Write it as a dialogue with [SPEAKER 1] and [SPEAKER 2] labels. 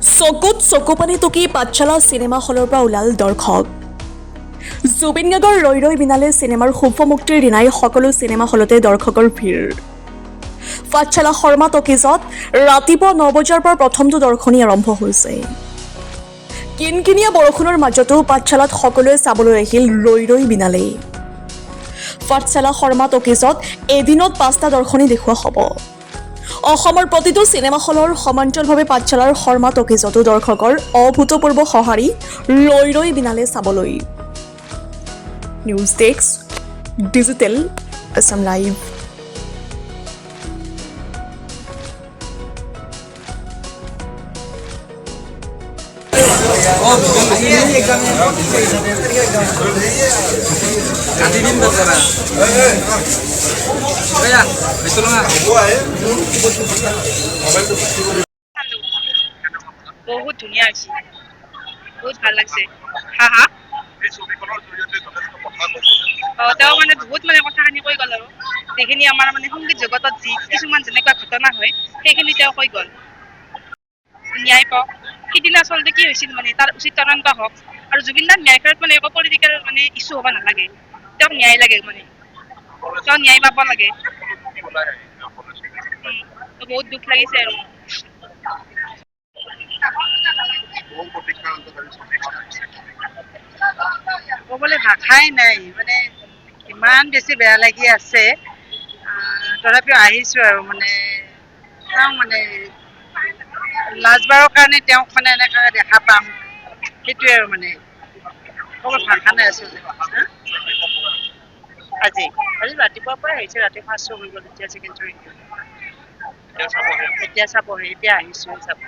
[SPEAKER 1] চকুত চকু পানী টুকি পাঠশালা চিনেমা হলৰ পৰা ওলাল দৰ্শক। জুবিন গাৰ্গৰ ৰৈ ৰৈ বিনালে চিনেমাৰ শুভ মুক্তিৰ দিনাই সকলো চিনেমা হলতে দৰ্শকৰ ভিৰ। পাঠশালা শৰ্মা টকিজত ৰাতিপুৱা 9 বজাৰ পৰা প্ৰথমটো দৰ্শনী আৰম্ভ হৈছে। কিনকিনীয়া বৰষুণৰ মাজতো পাঠশালাত সকলোৱে চাবলৈ আহিল ৰৈ ৰৈ বিনালে। পাঠশালা শৰ্মা টকিজত এদিনত 5টা দৰ্শনী দেখুওৱা হ'ব। অসমৰ প্ৰতিটো চিনেমা হলৰ সমান্তৰালভাৱে পাঠশালাৰ শৰ্মা টকিজতো দৰ্শকৰ অভূতপূৰ্ব সঁহাৰি ৰৈ ৰৈ বিনালে চাবলৈ। News desk, digital Assam live.
[SPEAKER 2] বহুত ধুনীয়া হৈছে, বহুত ভাল লাগছে। হা হা তেওঁ মানে বহুত কথাখিনি কৈ গ'ল আৰু যিখিনি আমাৰ সংগীত জগতত যি কিছুমান যেনেকুৱা ঘটনা হয় সেইখিনি তেওঁ কৈ গ'ল। ন্যায় পাওক, সিদিনা আচলতে কি হৈছিল তাৰ উচিত তদন্ত হওক, আৰু জুবিন দাৰ ন্যায় ফেৰত একো পলিটিকেল ইছ্যু হ'ব নালাগে। তেওঁক ন্যায় লাগে, তেওঁ ন্যায় পাব লাগে। বহুত দুখ লাগিছে আৰু ক'বলৈ ভাষাই নাই, ইমান বেছি বেয়া লাগি আছে। তথাপিও আহিছো আৰু চাওঁ লাষ্টবাৰৰ কাৰণে তেওঁক এনেকৈ দেখা পাম, সেইটোৱে আৰু ক'বলৈ ভাষা নাই আচলতে। আজি ৰাতিপুৱাৰ পৰাই আহিছে, ৰাতি ফাৰ্ষ্ট শ্ব' হৈ গ'ল, এতিয়া ছেকেণ্ড শ্ব' এতিয়া চাবহে, এতিয়া আহিছো চাব।